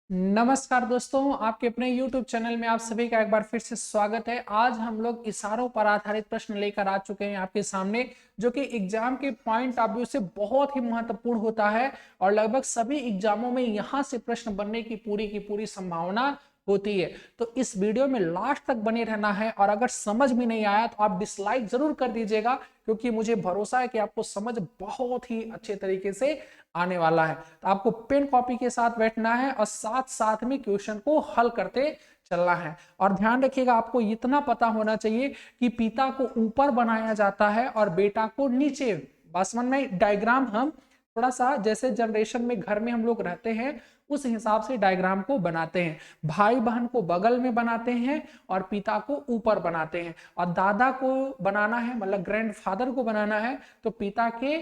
नमस्कार दोस्तों, आपके अपने YouTube चैनल में आप सभी का एक बार फिर से स्वागत है। आज हम लोग इशारों पर आधारित प्रश्न लेकर आ चुके हैं आपके सामने, जो कि एग्जाम के पॉइंट ऑफ व्यू से बहुत ही महत्वपूर्ण होता है और लगभग सभी एग्जामों में यहां से प्रश्न बनने की पूरी संभावना होती है। तो इस वीडियो में लास्ट तक बने रहना है और अगर समझ में नहीं आया तो आप डिसलाइक जरूर कर दीजिएगा, क्योंकि मुझे भरोसा है कि आपको समझ बहुत ही अच्छे तरीके से आने वाला है। तो आपको पेन कॉपी के साथ बैठना है और साथ साथ में क्वेश्चन को हल करते चलना है। और ध्यान रखिएगा, आपको इतना पता होना चाहिए कि पिता को ऊपर बनाया जाता है और बेटा को नीचे। बासमन में डायग्राम हम थोड़ा सा जैसे जनरेशन में घर में हम लोग रहते हैं उस हिसाब से डायग्राम को बनाते हैं। भाई बहन को बगल में बनाते हैं और पिता को ऊपर बनाते हैं, और दादा को बनाना है मतलब ग्रैंडफादर को बनाना है तो पिता के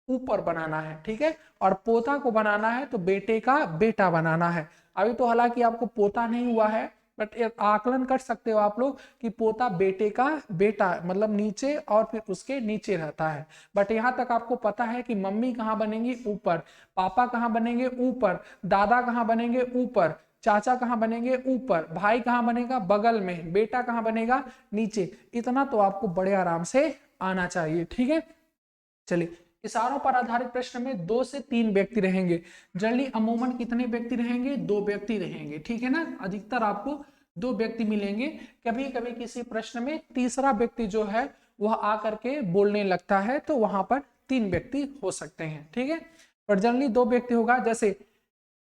ऊपर बनाना है, ठीक है। और पोता को बनाना है तो बेटे का बेटा बनाना है। अभी तो हालांकि आपको पोता नहीं हुआ है, बट आकलन कर सकते हो आप लोग कि पोता बेटे का बेटा मतलब नीचे और फिर उसके नीचे रहता है। बट यहाँ तक आपको पता है कि मम्मी कहाँ बनेंगी? ऊपर। पापा कहाँ बनेंगे? ऊपर। दादा कहाँ बनेंगे? ऊपर। चाचा कहाँ बनेंगे? ऊपर। भाई कहाँ बनेगा? बगल में। बेटा कहाँ बनेगा? नीचे। इतना तो आपको बड़े आराम से आना चाहिए, ठीक है। चलिए, इशारों पर आधारित प्रश्न में 2 से 3 व्यक्ति रहेंगे। जनरली अमूमन कितने व्यक्ति रहेंगे? 2 व्यक्ति रहेंगे, ठीक है ना। अधिकतर आपको 2 व्यक्ति मिलेंगे। कभी कभी किसी प्रश्न में तीसरा व्यक्ति जो है वह आकर के बोलने लगता है, तो वहां पर 3 व्यक्ति हो सकते हैं, ठीक है। पर जनरली 2 व्यक्ति होगा। जैसे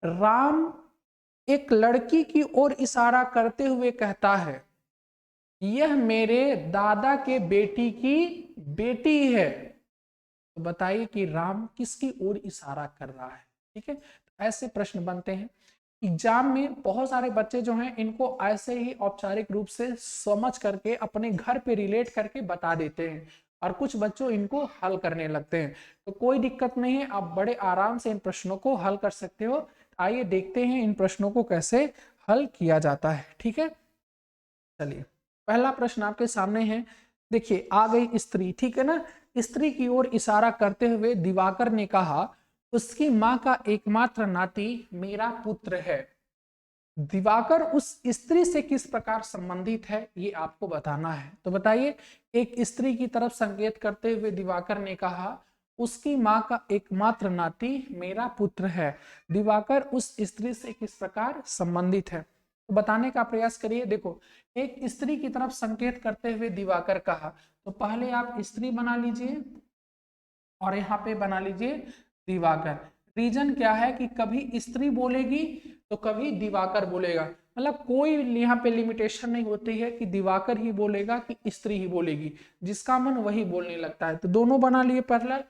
राम एक लड़की की ओर इशारा करते हुए कहता है, यह मेरे दादा के बेटी की बेटी है। तो बताइए कि राम किसकी ओर इशारा कर रहा है, ठीक है। तो ऐसे प्रश्न बनते हैं एग्जाम में। बहुत सारे बच्चे जो हैं इनको ऐसे ही औपचारिक रूप से समझ करके अपने घर पे रिलेट करके बता देते हैं, और कुछ बच्चों इनको हल करने लगते हैं। तो कोई दिक्कत नहीं है, आप बड़े आराम से इन प्रश्नों को हल कर सकते हो। आइए देखते हैं इन प्रश्नों को कैसे हल किया जाता है, ठीक है। चलिए, पहला प्रश्न आपके सामने है। देखिए, आ गई स्त्री, ठीक है ना। स्त्री की ओर इशारा करते हुए दिवाकर ने कहा, उसकी मां का एकमात्र नाती मेरा पुत्र है। दिवाकर उस स्त्री से किस प्रकार संबंधित है ये आपको बताना है। तो बताइए, एक स्त्री की तरफ संकेत करते हुए दिवाकर ने कहा, उसकी मां का एकमात्र नाती मेरा पुत्र है। दिवाकर उस स्त्री से किस प्रकार संबंधित है, तो बताने का प्रयास करिए। देखो, एक स्त्री की तरफ संकेत करते हुए दिवाकर कहा, तो पहले आप स्त्री बना लीजिए और यहाँ पे बना लीजिए दिवाकर। रीजन क्या है कि कभी स्त्री बोलेगी तो कभी दिवाकर बोलेगा, मतलब कोई यहाँ पे लिमिटेशन नहीं होती है कि दिवाकर ही बोलेगा कि स्त्री ही बोलेगी, जिसका मन वही बोलने लगता है। तो दोनों बना लिए पैरेलल,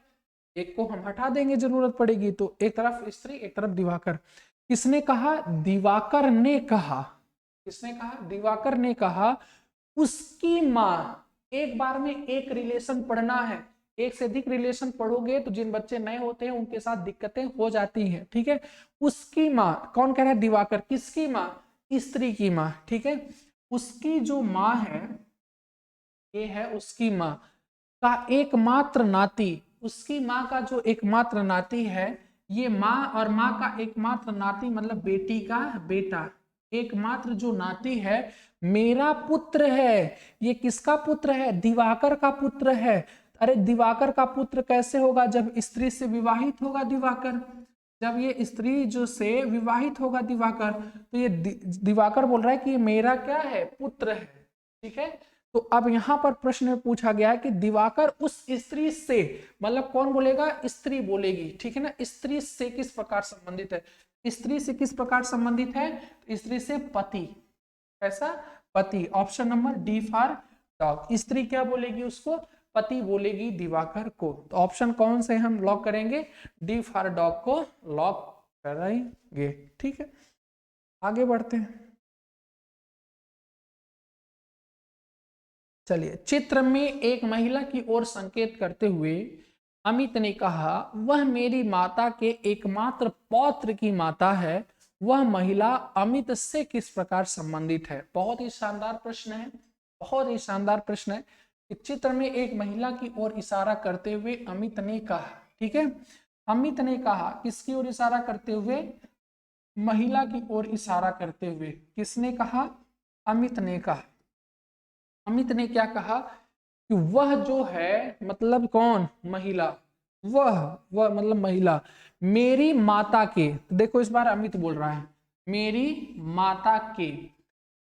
एक को हम हटा देंगे जरूरत पड़ेगी, तो एक तरफ स्त्री एक तरफ दिवाकर। किसने कहा? दिवाकर ने कहा। किसने कहा? दिवाकर ने कहा, उसकी मां। एक बार में एक रिलेशन पढ़ना है, एक से अधिक रिलेशन पढ़ोगे तो जिन बच्चे नए होते हैं उनके साथ दिक्कतें हो जाती हैं, ठीक है। उसकी मां, कौन कह रहा है? दिवाकर। किसकी मां? स्त्री की मां, ठीक है। उसकी जो मां है, ये है उसकी मां का एकमात्र नाती। उसकी मां का जो एकमात्र नाती है, ये मां और मां का एकमात्र नाती मतलब बेटी का बेटा, एकमात्र जो नाती है मेरा पुत्र है। ये किसका पुत्र है? दिवाकर का पुत्र है। अरे दिवाकर का पुत्र कैसे होगा? जब स्त्री से विवाहित होगा दिवाकर, जब ये स्त्री जो से विवाहित होगा दिवाकर, तो ये दिवाकर बोल रहा है कि ये मेरा क्या है? पुत्र है, ठीक है। तो अब यहां पर प्रश्न में पूछा गया है कि दिवाकर उस स्त्री से, मतलब कौन बोलेगा? स्त्री बोलेगी, ठीक है ना। स्त्री से किस प्रकार संबंधित है? स्त्री से किस प्रकार संबंधित है? स्त्री से पति। ऐसा पति। Option number D for dog. स्त्री क्या बोलेगी उसको? पति बोलेगी दिवाकर को। तो ऑप्शन कौन से हम लॉक करेंगे? डी फॉर डॉग को लॉक करेंगे, ठीक है। आगे बढ़ते हैं। चलिए, चित्र में एक महिला की ओर संकेत करते हुए अमित ने कहा, वह मेरी माता के एकमात्र पौत्र की माता है। वह महिला अमित से किस प्रकार संबंधित है? बहुत ही शानदार प्रश्न है, बहुत ही शानदार प्रश्न है। चित्र में एक महिला की ओर इशारा करते हुए अमित ने कहा, ठीक है। अमित ने कहा, किसकी ओर इशारा करते हुए? महिला की ओर इशारा करते हुए किसने कहा? अमित ने कहा। अमित ने क्या कहा कि वह जो है, मतलब कौन? महिला। वह मतलब महिला मेरी माता के, देखो इस बार अमित बोल रहा है, मेरी माता के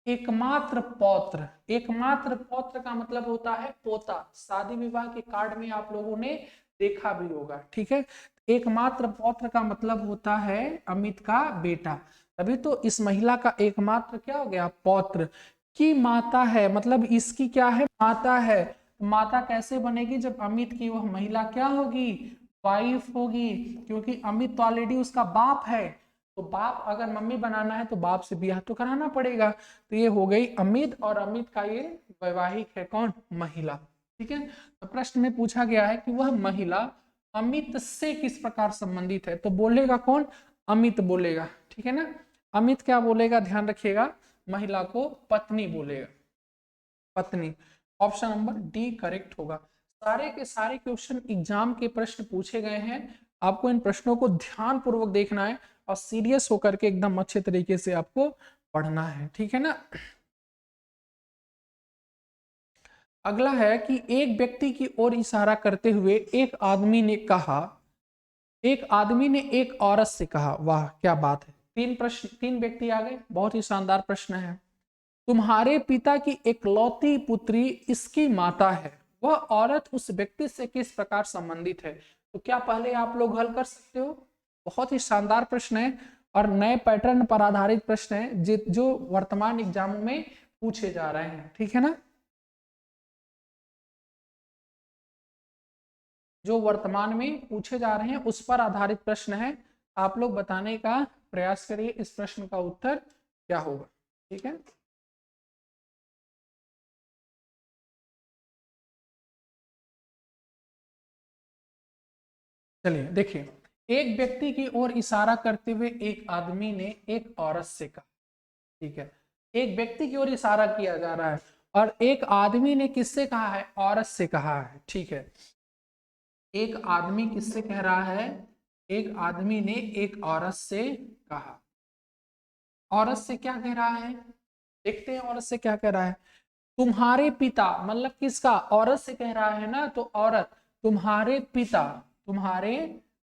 एकमात्र पौत्र। एकमात्र पौत्र का मतलब होता है पोता। शादी विवाह के कार्ड में आप लोगों ने देखा भी होगा, ठीक है। एकमात्र पौत्र का मतलब होता है अमित का बेटा। तभी तो इस महिला का एकमात्र क्या हो गया? पौत्र। की माता है, मतलब इसकी क्या है? माता है। माता कैसे बनेगी? जब अमित की वह महिला क्या होगी? वाइफ होगी, क्योंकि अमित तो ऑलरेडी उसका बाप है। तो बाप अगर मम्मी बनाना है तो बाप से ब्याह तो कराना पड़ेगा। तो ये हो गई अमित, और अमित का ये वैवाहिक है कौन? महिला। ठीक है। तो प्रश्न में पूछा गया है कि वह महिला अमित से किस प्रकार संबंधित है, तो बोलेगा कौन? अमित बोलेगा, ठीक है ना। अमित क्या बोलेगा? ध्यान रखिएगा, महिला को पत्नी बोलेगा, पत्नी। ऑप्शन नंबर डी करेक्ट होगा। सारे के सारे क्वेश्चन एग्जाम के प्रश्न पूछे गए हैं, आपको इन प्रश्नों को ध्यान पूर्वक देखना है और सीरियस होकर के एकदम अच्छे तरीके से आपको पढ़ना है, ठीक है ना। अगला है कि एक व्यक्ति की ओर इशारा करते हुए एक आदमी ने कहा, एक आदमी ने एक औरत से कहा, वाह क्या बात है। तीन प्रश्न, तीन व्यक्ति आ गए, बहुत ही शानदार प्रश्न है। तुम्हारे पिता की एकलौती पुत्री इसकी माता है, वह औरत उस व्यक्ति से किस प्रकार संबंधित है? तो क्या पहले आप लोग हल कर सकते हो? बहुत ही शानदार प्रश्न है और नए पैटर्न पर आधारित प्रश्न है जो वर्तमान एग्जामों में पूछे जा रहे हैं, ठीक है ना। जो वर्तमान में पूछे जा रहे हैं उस पर आधारित प्रश्न है। आप लोग बताने का प्रयास करिए इस प्रश्न का उत्तर क्या होगा, ठीक है। चलिए देखिए, एक व्यक्ति की ओर इशारा करते हुए एक आदमी ने एक औरत से कहा, ठीक है। एक व्यक्ति की ओर इशारा किया जा रहा है और एक आदमी ने किससे कहा है? औरत से कहा है, ठीक है। एक आदमी किससे कह रहा है? एक आदमी ने एक औरत से कहा। औरत से क्या कह रहा है? देखते हैं औरत से क्या कह रहा है। तुम्हारे पिता, मतलब किसका? औरत से कह रहा है ना, तो औरत तुम्हारे पिता, तुम्हारे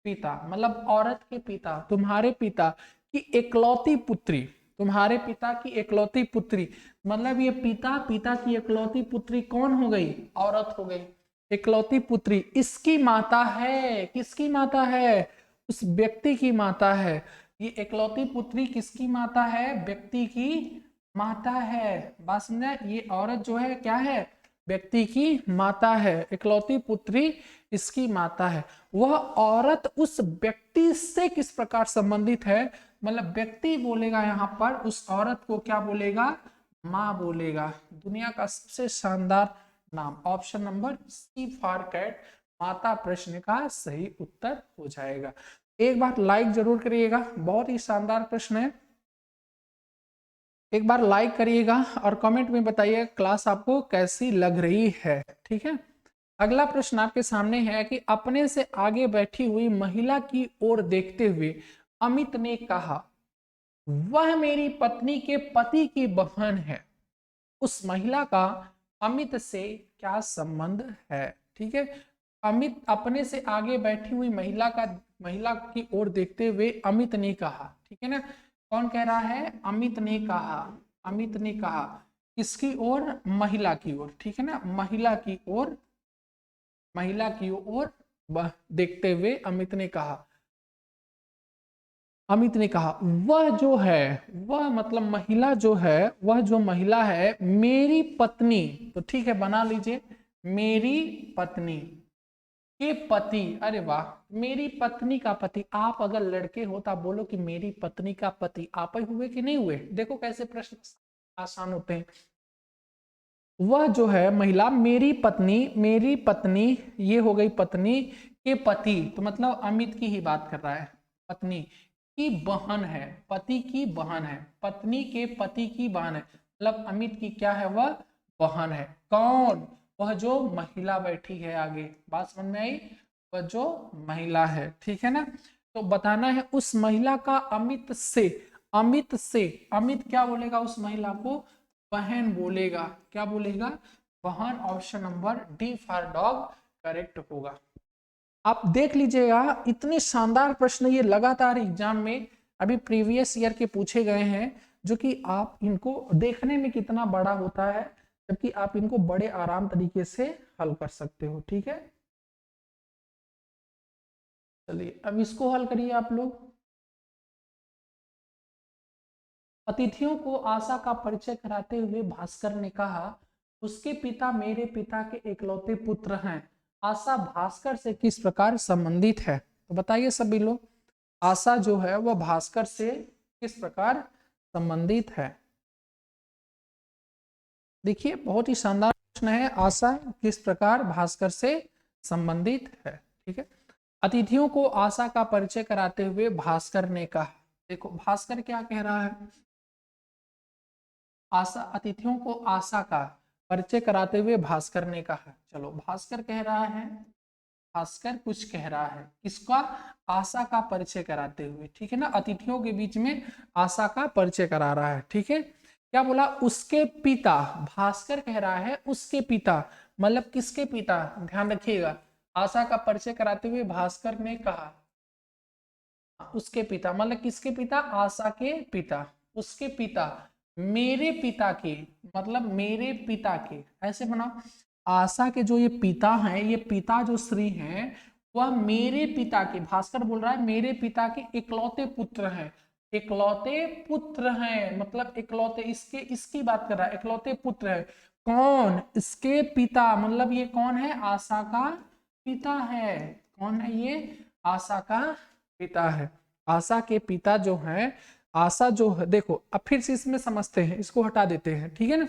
पिता मतलब औरत के पिता, तुम्हारे पिता की एकलौती पुत्री, तुम्हारे पिता की एकलौती पुत्री, मतलब ये पिता, पिता की एकलौती पुत्री कौन हो गई? औरत हो गई। एकलौती पुत्री इसकी माता है, किसकी माता है? उस व्यक्ति की माता है। ये एकलौती पुत्री किसकी माता है? व्यक्ति की माता है। बात समझे? ये औरत जो है क्या है? व्यक्ति की माता है। इकलौती पुत्री इसकी माता है। वह औरत उस व्यक्ति से किस प्रकार संबंधित है? मतलब व्यक्ति बोलेगा यहाँ पर, उस औरत को क्या बोलेगा? माँ बोलेगा। दुनिया का सबसे शानदार नाम। Option number C for cat, माता प्रश्न का सही उत्तर हो जाएगा। एक बार लाइक जरूर करिएगा, बहुत ही शानदार प्रश्न है। एक बार लाइक करिएगा और कमेंट में बताइए क्लास आपको कैसी लग रही है, ठीक है। अगला प्रश्न आपके सामने है कि अपने से आगे बैठी हुई महिला की ओर देखते हुए अमित ने कहा, वह मेरी पत्नी के पति की बहन है। उस महिला का अमित से क्या संबंध है? ठीक है। अमित अपने से आगे बैठी हुई महिला की ओर देखते हुए अमित ने कहा, ठीक है ना। कौन कह रहा है? अमित ने कहा। अमित ने कहा किसकी ओर? महिला की ओर, ठीक है ना। महिला की ओर, महिला की ओर देखते हुए अमित ने कहा, अमित ने कहा वह जो है, वह मतलब महिला जो है, वह जो महिला है मेरी पत्नी, तो ठीक है बना लीजिए, मेरी पत्नी के पति। अरे वाह, मेरी पत्नी का पति। आप अगर लड़के हो तो आप बोलो कि मेरी पत्नी का पति। आप ही हुए कि नहीं हुए? देखो कैसे प्रश्न आसान होते हैं। वह जो है महिला मेरी पत्नी, मेरी पत्नी ये हो गई पत्नी के पति, तो मतलब अमित की ही बात कर रहा है। पत्नी की बहन है, पति की बहन है, पत्नी के पति की बहन है, मतलब अमित की क्या है? वह बहन है। कौन? वह जो महिला बैठी है आगे। बात समझ में आई? वह जो महिला है, ठीक है ना। तो बताना है उस महिला का अमित से, अमित से, अमित क्या बोलेगा उस महिला को? बहन बोलेगा। क्या बोलेगा? बहन। Option number D for dog correct होगा। आप देख लीजिएगा इतने शानदार प्रश्न ये लगातार एग्जाम में अभी प्रीवियस ईयर के पूछे गए हैं, जो कि आप इनको देखने में कितना बड़ा होता है, जबकि आप इनको बड़े आराम तरीके से हल कर सकते हो। ठीक है, चलिए अब इसको हल करिए आप लोग। अतिथियों को आशा का परिचय कराते हुए भास्कर ने कहा, उसके पिता मेरे पिता के इकलौते पुत्र हैं। आशा भास्कर से किस प्रकार संबंधित है? तो बताइए सभी लोग, आशा जो है वह भास्कर से किस प्रकार संबंधित है? देखिए बहुत ही शानदार प्रश्न है, आशा किस प्रकार भास्कर से संबंधित है। ठीक है, अतिथियों को आशा का परिचय कराते हुए भास्कर ने कहा, देखो भास्कर क्या कह रहा है, आशा, अतिथियों को आशा का परिचय कराते हुए भास्कर ने कहा। चलो भास्कर कह रहा है, भास्कर कुछ कह रहा है, किसका? आशा का परिचय कराते हुए। ठीक है ना, अतिथियों के बीच में आशा का परिचय करा रहा है। ठीक है, क्या बोला? उसके पिता, भास्कर कह रहा है उसके पिता, मतलब किसके पिता? ध्यान रखिएगा, आशा का परिचय कराते हुए भास्कर ने कहा उसके पिता, मतलब किसके पिता? आशा के पिता। उसके पिता मेरे पिता के, मतलब मेरे पिता के, ऐसे बनाओ। आशा के जो ये पिता हैं, ये पिता जो श्री हैं, वह मेरे पिता के, भास्कर बोल रहा है मेरे पिता के इकलौते पुत्र हैं। इकलौते पुत्र हैं, मतलब इकलौते, इसके, इसकी बात कर रहा है, इकलौते पुत्र है। कौन? इसके पिता, मतलब ये कौन है? आशा का पिता है। कौन है ये? आशा का पिता है। आशा के पिता जो है, आशा जो है, देखो अब फिर से इसमें समझते हैं, इसको हटा देते हैं। ठीक है ना,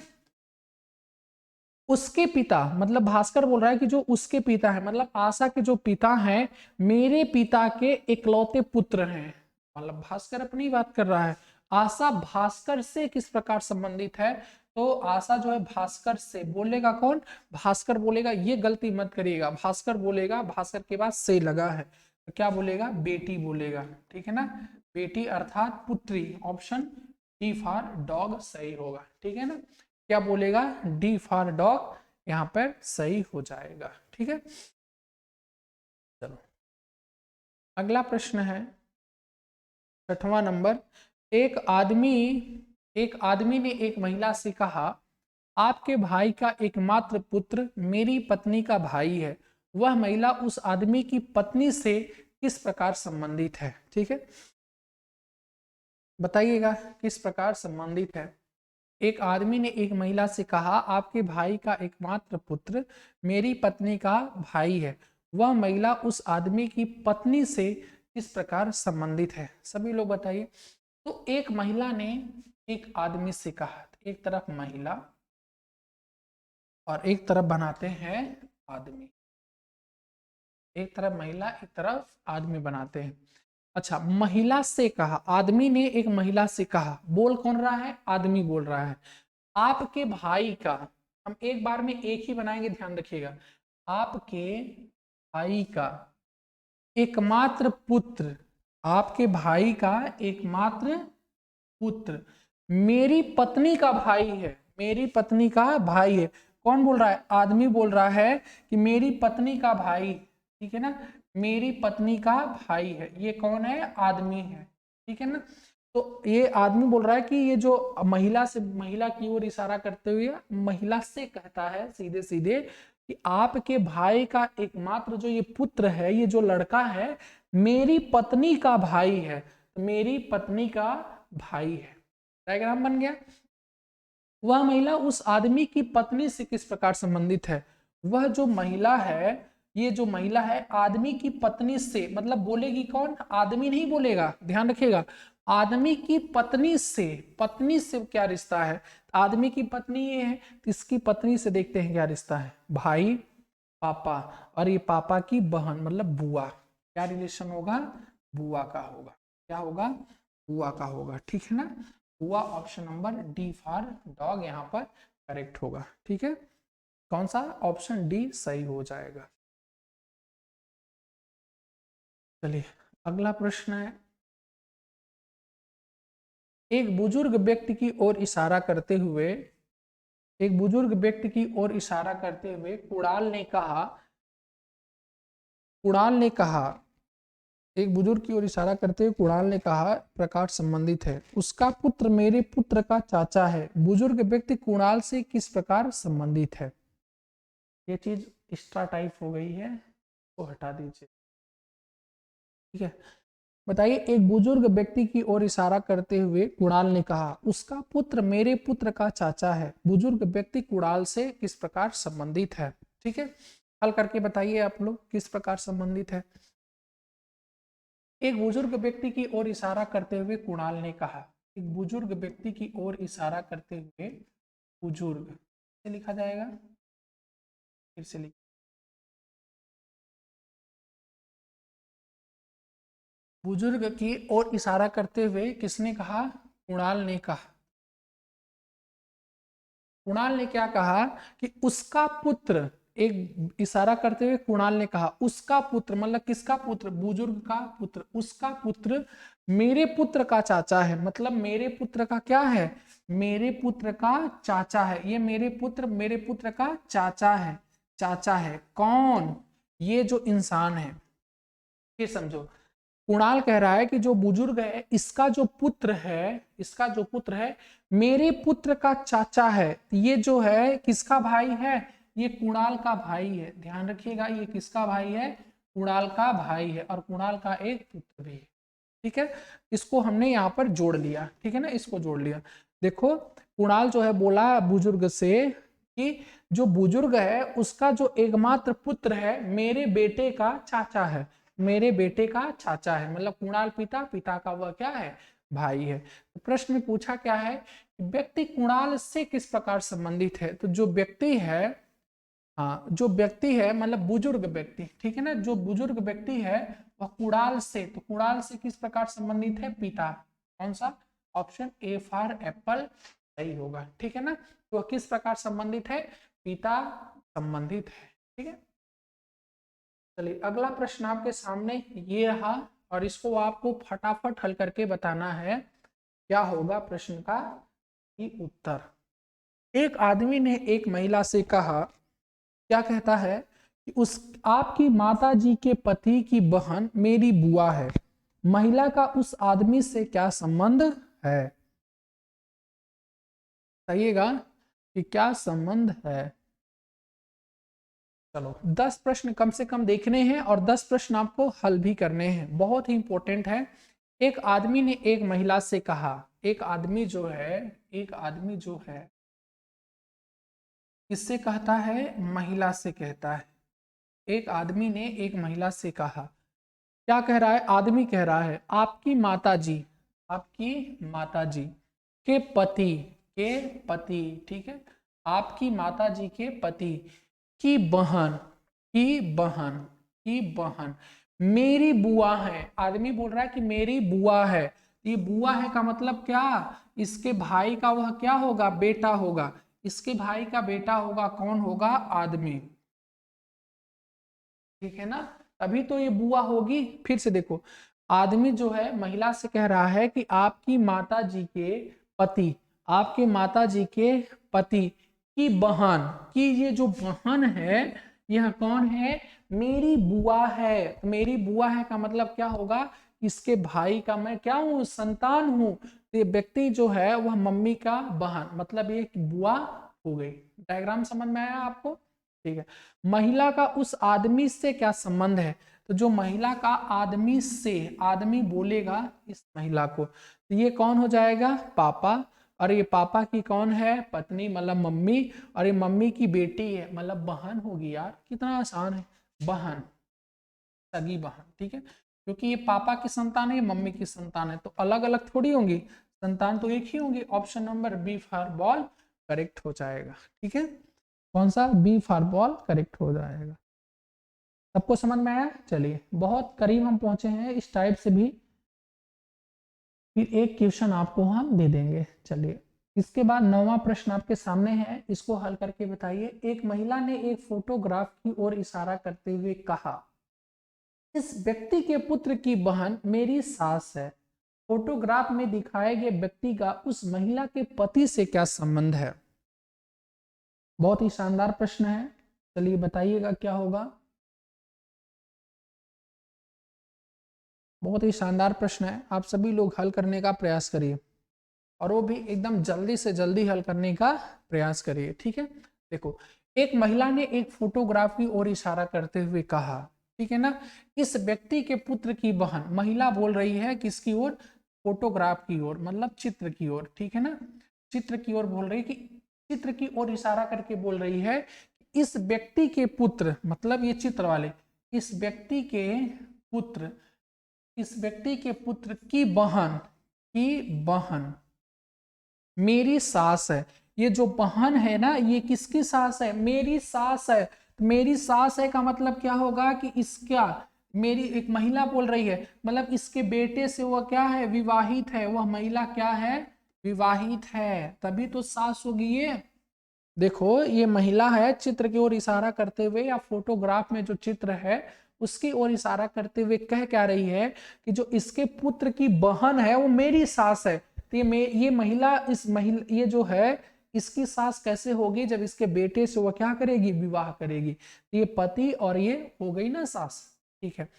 उसके पिता, मतलब भास्कर बोल रहा है कि जो उसके पिता है, मतलब आशा के जो पिता हैं, मेरे पिता के इकलौते पुत्र हैं। मतलब भास्कर अपनी बात कर रहा है। आशा भास्कर से किस प्रकार संबंधित है? तो आशा जो है भास्कर से, बोलेगा कौन? भास्कर बोलेगा, ये गलती मत करिएगा, भास्कर बोलेगा, भास्कर के बाद से लगा है, तो क्या बोलेगा? बेटी बोलेगा। ठीक है ना, बेटी अर्थात पुत्री। ऑप्शन डी फॉर डॉग सही होगा। ठीक है ना, क्या बोलेगा? डी फॉर डॉग यहां पर सही हो जाएगा। ठीक है, चलो अगला प्रश्न है 6वां नंबर। एक आदमी एक आदमी ने एक महिला से कहा, आपके भाई का एकमात्र पुत्र मेरी पत्नी का भाई है। वह महिला उस आदमी की पत्नी से किस प्रकार संबंधित है? ठीक है, बताइएगा किस प्रकार संबंधित है। एक आदमी ने एक महिला से कहा, आपके भाई का एकमात्र पुत्र मेरी पत्नी का भाई है। वह महिला उस आदमी की पत्नी से किस प्रकार संबंधित है? सभी लोग बताइए। तो एक महिला ने एक आदमी से कहा, एक तरफ महिला और एक तरफ बनाते हैं आदमी, एक तरफ महिला एक तरफ आदमी बनाते हैं। अच्छा, महिला से कहा, आदमी ने एक महिला से कहा, बोल कौन रहा है? आदमी बोल रहा है, आपके भाई का, हम एक बार में एक ही बनाएंगे, ध्यान रखिएगा, आपके भाई का एकमात्र पुत्र, आपके भाई का एकमात्र पुत्र मेरी पत्नी का भाई है। मेरी पत्नी का भाई है। कौन बोल रहा है? आदमी बोल रहा है कि मेरी पत्नी का भाई। ठीक है ना, मेरी पत्नी का भाई है। ये कौन है? आदमी है। ठीक है ना, तो ये आदमी बोल रहा है कि ये जो महिला से, महिला की ओर इशारा करते हुए महिला से कहता है सीधे सीधे कि आपके भाई का एकमात्र जो ये पुत्र है, ये जो लड़का है, मेरी पत्नी का भाई है। मेरी पत्नी का भाई है। डायग्राम बन गया। वह महिला उस आदमी की पत्नी से किस प्रकार संबंधित है? वह जो महिला है, ये जो महिला है आदमी की पत्नी से, मतलब बोलेगी कौन? आदमी नहीं बोलेगा, ध्यान रखिएगा, आदमी की पत्नी से। पत्नी से क्या रिश्ता है? आदमी की पत्नी ये है, तो इसकी पत्नी से देखते हैं क्या रिश्ता है। भाई, पापा, और ये पापा की बहन मतलब बुआ। क्या रिलेशन होगा? बुआ का होगा। क्या होगा? बुआ का होगा। ठीक है ना, बुआ। Option number D for dog यहाँ पर करेक्ट होगा। ठीक है, कौन सा? ऑप्शन डी सही हो जाएगा। चलिए अगला प्रश्न है एक बुजुर्ग व्यक्ति की ओर इशारा करते हुए, एक बुजुर्ग व्यक्ति की ओर इशारा करते हुए कुणाल ने कहा, कुणाल ने कहा, एक बुजुर्ग की ओर इशारा करते हुए कुणाल ने कहा प्रकार संबंधित है। उसका पुत्र मेरे पुत्र का चाचा है। बुजुर्ग व्यक्ति कुणाल से किस प्रकार संबंधित है। ये चीज एक्स्ट्रा टाइप हो गई है, वो हटा दीजिए। ठीक है, बताइए। एक बुजुर्ग व्यक्ति की ओर इशारा करते हुए कुणाल ने कहा उसका पुत्र मेरे पुत्र का चाचा है। बुजुर्ग व्यक्ति कुणाल से किस प्रकार संबंधित है। ठीक है, हल करके बताइए आप लोग किस प्रकार संबंधित है। एक बुजुर्ग व्यक्ति की ओर इशारा करते हुए कुणाल ने कहा, एक बुजुर्ग व्यक्ति की ओर इशारा करते हुए, बुजुर्ग से लिखा जाएगा, फिर से लिख, बुजुर्ग की ओर इशारा करते हुए किसने कहा, कुणाल ने कहा। कुणाल ने क्या कहा कि उसका पुत्र, एक इशारा करते हुए कुणाल ने कहा उसका पुत्र, मतलब किसका पुत्र, बुजुर्ग का पुत्र, उसका पुत्र मेरे पुत्र का चाचा है। मतलब मेरे पुत्र का क्या है, मेरे पुत्र का चाचा है। ये मेरे पुत्र का चाचा है, चाचा है। कौन, ये जो इंसान है। ये समझो, कुणाल कह रहा है कि जो बुजुर्ग है इसका जो पुत्र है, इसका जो पुत्र है मेरे पुत्र का चाचा है। ये जो है किसका भाई है, ये कुणाल का भाई है। ध्यान रखिएगा, ये किसका भाई है, कुणाल का भाई है, और कुणाल का एक पुत्र भी है। ठीक है, इसको हमने यहाँ पर जोड़ लिया। ठीक है ना, इसको जोड़ लिया। देखो, कुणाल जो है बोला बुजुर्ग से कि जो बुजुर्ग है उसका जो एकमात्र पुत्र है मेरे बेटे का चाचा है, मेरे बेटे का चाचा है। मतलब कुणाल पिता, पिता का वह क्या है, भाई है। तो प्रश्न में पूछा क्या है, व्यक्ति कुणाल से किस प्रकार संबंधित है। तो जो व्यक्ति है, हाँ जो व्यक्ति है मतलब बुजुर्ग व्यक्ति, ठीक है ना, जो बुजुर्ग व्यक्ति है वह कुणाल से, तो कुणाल से किस प्रकार संबंधित है, पिता। कौन सा, ऑप्शन ए फॉर एप्पल सही होगा। ठीक है ना, तो वह किस प्रकार संबंधित है, पिता संबंधित है। ठीक है, चलिए अगला प्रश्न आपके सामने ये रहा, और इसको आपको फटाफट हल करके बताना है। क्या होगा प्रश्न का कि उत्तर। एक आदमी ने एक महिला से कहा, क्या कहता है कि उस आपकी माता जी के पति की बहन मेरी बुआ है। महिला का उस आदमी से क्या संबंध है। कहिएगा कि क्या संबंध है। चलो 10 प्रश्न कम से कम देखने हैं और 10 प्रश्न आपको हल भी करने हैं, बहुत ही इंपॉर्टेंट है। एक आदमी ने एक महिला से कहा, एक आदमी जो है, एक आदमी जो है किससे कहता है, महिला से कहता है। एक आदमी ने एक महिला से कहा, क्या कह रहा है, आदमी कह रहा है आपकी माताजी, आपकी माताजी के पति, के पति, ठीक है, आपकी माताजी के पति की बहन, की बहन, की बहन मेरी बुआ है। आदमी बोल रहा है कि मेरी बुआ है। ये बुआ है का मतलब क्या, इसके भाई का वह क्या होगा, बेटा होगा। इसके भाई का बेटा होगा, कौन होगा, आदमी। ठीक है ना, तभी तो ये बुआ होगी। फिर से देखो, आदमी जो है महिला से कह रहा है कि आपकी माता जी के पति, आपके माता जी के पति की बहन, की ये जो बहन है यह कौन है, मेरी बुआ है। तो मेरी बुआ है का मतलब क्या होगा, इसके भाई का मैं क्या हूं, संतान हूं। तो ये व्यक्ति जो है वह मम्मी का बहन, मतलब ये बुआ हो गई। डायग्राम समझ में आया आपको। ठीक है, महिला का उस आदमी से क्या संबंध है। तो जो महिला का आदमी से, आदमी बोलेगा इस महिला को, तो ये कौन हो जाएगा, पापा। और ये पापा की कौन है, पत्नी, मतलब मम्मी। और ये मम्मी की बेटी है, मतलब बहन होगी। यार कितना आसान है, बहन, सगी बहन। ठीक है, क्योंकि ये पापा की संतान है, ये मम्मी की संतान है, तो अलग अलग थोड़ी होंगी, संतान तो एक ही होंगी। Option number B for ball correct हो जाएगा। ठीक है, कौन सा, बी फॉर बॉल करेक्ट हो जाएगा। सबको समझ में आया। चलिए बहुत करीब हम पहुंचे हैं इस टाइप से भी। फिर एक क्वेश्चन आपको हम दे देंगे। चलिए इसके बाद 9वां प्रश्न आपके सामने है, इसको हल करके बताइए। एक महिला ने एक फोटोग्राफ की ओर इशारा करते हुए कहा, इस व्यक्ति के पुत्र की बहन मेरी सास है। फोटोग्राफ में दिखाए गए व्यक्ति का उस महिला के पति से क्या संबंध है? बहुत ही शानदार प्रश्न है, चलिए बताइएगा क्या होगा। बहुत ही शानदार प्रश्न है, आप सभी लोग हल करने का प्रयास करिए और वो भी एकदम जल्दी से जल्दी हल करने का प्रयास करिए, ठीक है। देखो, एक महिला ने एक फोटोग्राफ की ओर इशारा करते हुए कहा, ठीक है ना, इस व्यक्ति के पुत्र की बहन, महिला बोल रही है किसकी ओर? फोटोग्राफ की ओर, मतलब चित्र की ओर, ठीक है ना, चित्र की ओर बोल रही कि चित्र की ओर इशारा करके बोल रही है इस व्यक्ति के पुत्र, मतलब ये चित्र वाले, इस व्यक्ति के पुत्र, इस व्यक्ति के पुत्र की बहन मेरी सास है। ये जो बहन है ना, ये किसकी सास है? मेरी सास है। तो मेरी सास है का मतलब क्या होगा कि इसका, मेरी एक महिला बोल रही है, मतलब इसके बेटे से वह क्या है? विवाहित है। वह महिला क्या है? विवाहित है, तभी तो सास होगी ये। देखो, ये महिला है, चित्र की ओर इशारा करते हुए या फोटोग्राफ में जो चित्र है उसकी ओर इशारा करते हुए कह क्या रही है कि जो इसके पुत्र की बहन है वो मेरी सास है। तो ये महिला, इस महिला, ये जो है इसकी सास कैसे होगी? जब इसके बेटे से वो क्या करेगी? विवाह करेगी। तो ये पति और ये हो गई ना सास, ठीक है।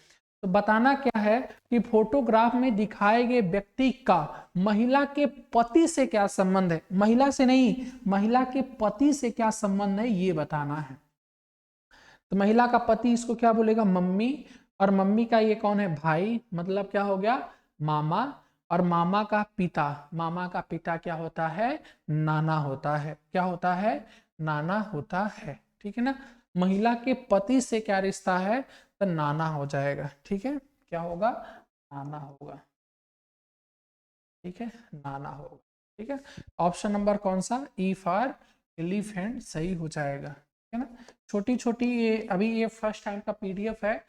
तो बताना क्या है कि फोटोग्राफ में दिखाए गए व्यक्ति का महिला के पति से क्या संबंध है? महिला से नहीं, महिला के पति से क्या संबंध है ये बताना है। तो महिला का पति इसको क्या बोलेगा? मम्मी, और मम्मी का ये कौन है? भाई, मतलब क्या हो गया? मामा। और मामा का पिता, मामा का पिता क्या होता है? नाना होता है। क्या होता है? नाना होता है, ठीक है ना। महिला के पति से क्या रिश्ता है? तो नाना हो जाएगा, ठीक है। क्या होगा? नाना होगा, ठीक है, नाना होगा, ठीक है। ऑप्शन नंबर कौन सा? ई फॉर एलिफेंट सही हो जाएगा, है ना। छोटी छोटी ये, अभी ये फर्स्ट टाइम का पीडीएफ है,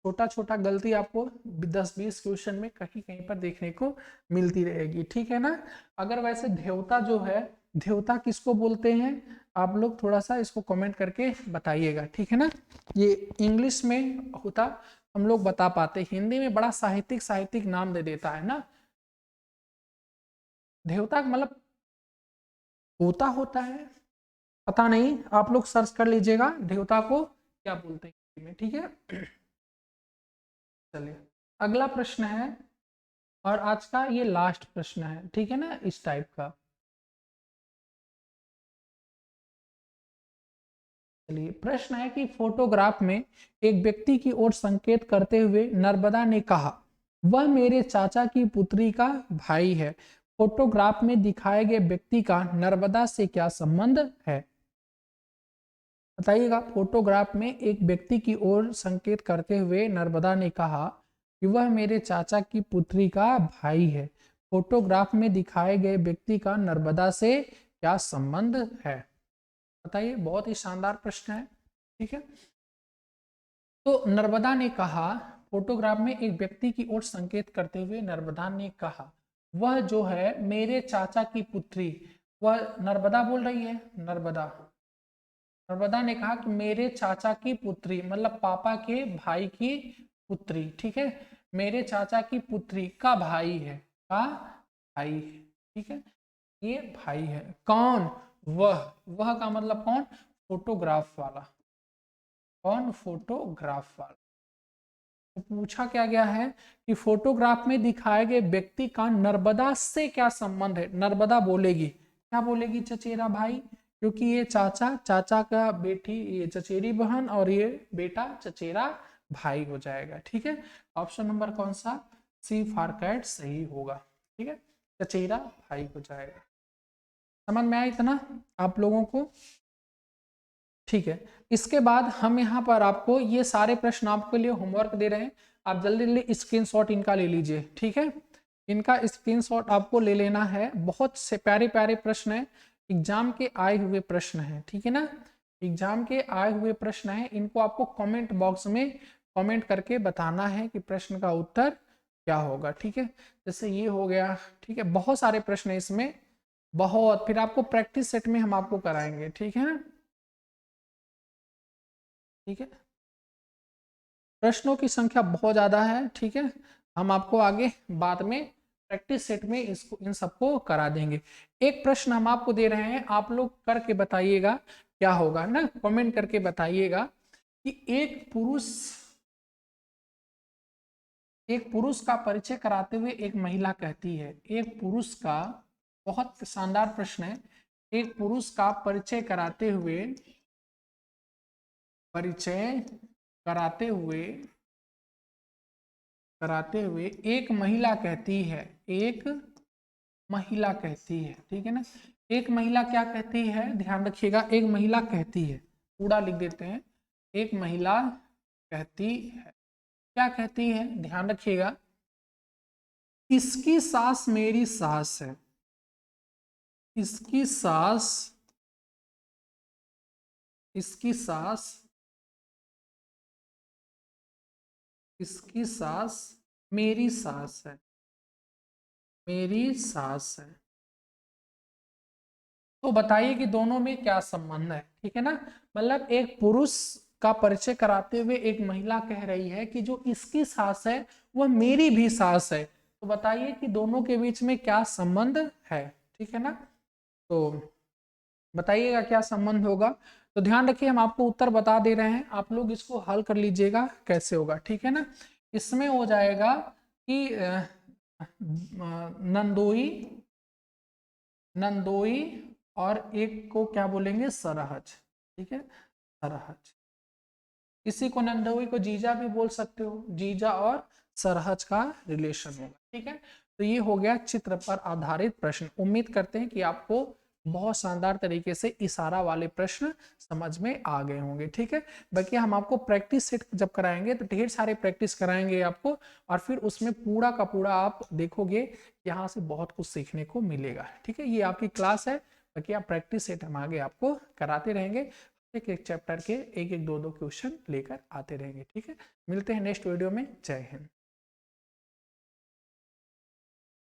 छोटा छोटा गलती आपको 10-20 क्वेश्चन में कहीं कहीं पर देखने को मिलती रहेगी, ठीक है ना। अगर वैसे देवता जो है, देवता किसको बोलते हैं? आप लोग थोड़ा सा इसको कमेंट करके बताइएगा, ठीक है ना। ये इंग्लिश में होता हम लोग बता पाते, हिंदी में बड़ा साहित्यिक साहित्यिक नाम दे देता है ना। देवता मतलब होता होता है, पता नहीं, आप लोग सर्च कर लीजिएगा देवता को क्या बोलते हैं हिंदी में, ठीक है। चलिए, अगला प्रश्न है और आज का ये लास्ट प्रश्न है, ठीक है ना, इस टाइप का। चलिए, प्रश्न है कि फोटोग्राफ में एक व्यक्ति की ओर संकेत करते हुए नर्मदा ने कहा, वह मेरे चाचा की पुत्री का भाई है। फोटोग्राफ में दिखाए गए व्यक्ति का नर्मदा से क्या संबंध है? बताइएगा। फोटोग्राफ में एक व्यक्ति की ओर संकेत करते हुए नर्मदा ने कहा कि वह मेरे चाचा की पुत्री का भाई है। फोटोग्राफ में दिखाए गए व्यक्ति का नर्मदा से क्या संबंध है? बताइए, बहुत ही शानदार प्रश्न है, ठीक है। तो नर्मदा ने कहा, फोटोग्राफ में एक व्यक्ति की ओर संकेत करते हुए नर्मदा ने कहा, वह जो है मेरे चाचा की पुत्री, वह नर्मदा बोल रही है, नर्मदा, नर्मदा ने कहा कि मेरे चाचा की पुत्री, मतलब पापा के भाई की पुत्री, ठीक है, मेरे चाचा की पुत्री का भाई है, का भाई है, ठीक है, ये भाई है। कौन? वह का मतलब कौन? फोटोग्राफ वाला। कौन? फोटोग्राफ वाला। तो पूछा क्या गया है कि फोटोग्राफ में दिखाए गए व्यक्ति का नर्मदा से क्या संबंध है? नर्मदा बोलेगी, क्या बोलेगी? चचेरा भाई, क्योंकि ये चाचा, चाचा का बेटी ये चचेरी बहन और ये बेटा चचेरा भाई हो जाएगा, ठीक है। ऑप्शन नंबर कौन सा? सी फॉर कैट सही होगा, ठीक है, चचेरा भाई हो जाएगा। समझ में आया इतना आप लोगों को? ठीक है। इसके बाद हम यहाँ पर आपको ये सारे प्रश्न आपके लिए होमवर्क दे रहे हैं, आप जल्दी जल्दी स्क्रीनशॉट इनका ले लीजिए, ठीक है। इनका स्क्रीनशॉट आपको ले लेना है, बहुत से प्यारे प्यारे प्रश्न है, एग्जाम के आए हुए प्रश्न है, ठीक है ना, एग्जाम के आए हुए प्रश्न है। इनको आपको कमेंट बॉक्स में कमेंट करके बताना है कि प्रश्न का उत्तर क्या होगा, ठीक है। जैसे ये हो गया, ठीक है, बहुत सारे प्रश्न है इसमें, बहुत, फिर आपको प्रैक्टिस सेट में हम आपको कराएंगे, ठीक है ना, ठीक है। प्रश्नों की संख्या बहुत ज्यादा है, ठीक है, हम आपको आगे बाद में प्रैक्टिस सेट में इसको इन सबको करा देंगे। एक प्रश्न हम आपको दे रहे हैं, आप लोग करके बताइएगा क्या होगा ना, कमेंट करके बताइएगा कि एक पुरुष का परिचय कराते हुए एक महिला कहती है, एक पुरुष का, बहुत शानदार प्रश्न है, एक पुरुष का परिचय कराते हुए एक महिला कहती है, एक महिला कहती है, ठीक है ना, एक महिला क्या कहती है, ध्यान रखिएगा, एक महिला कहती है, पूरा लिख देते हैं, एक महिला कहती है, क्या कहती है, ध्यान रखिएगा, इसकी सास मेरी सास है, इसकी सास इसकी सास मेरी सास है, मेरी सास है। तो बताइए कि दोनों में क्या संबंध है, ठीक है ना। मतलब एक पुरुष का परिचय कराते हुए एक महिला कह रही है कि जो इसकी सास है वह मेरी भी सास है, तो बताइए कि दोनों के बीच में क्या संबंध है, ठीक है ना। तो बताइएगा क्या संबंध होगा। तो ध्यान रखिए, हम आपको उत्तर बता दे रहे हैं, आप लोग इसको हल कर लीजिएगा कैसे होगा, ठीक है ना। इसमें हो जाएगा कि नंदोई और एक को क्या बोलेंगे, सरहज, ठीक है, सरहज। इसी को नंदोई को जीजा भी बोल सकते हो, जीजा और सरहज का रिलेशन होगा, ठीक है। तो ये हो गया चित्र पर आधारित प्रश्न। उम्मीद करते हैं कि आपको बहुत शानदार तरीके से इशारा वाले प्रश्न समझ में आ गए होंगे, ठीक है। बाकी हम आपको प्रैक्टिस सेट जब कराएंगे तो ढेर सारे प्रैक्टिस कराएंगे आपको, और फिर उसमें पूरा का पूरा आप देखोगे, यहाँ से बहुत कुछ सीखने को मिलेगा, ठीक है। ये आपकी क्लास है, बाकी आप प्रैक्टिस सेट हम आगे आपको कराते रहेंगे, एक एक चैप्टर के एक एक दो दो क्वेश्चन लेकर आते रहेंगे, ठीक है। मिलते हैं नेक्स्ट वीडियो में, जय हिंद।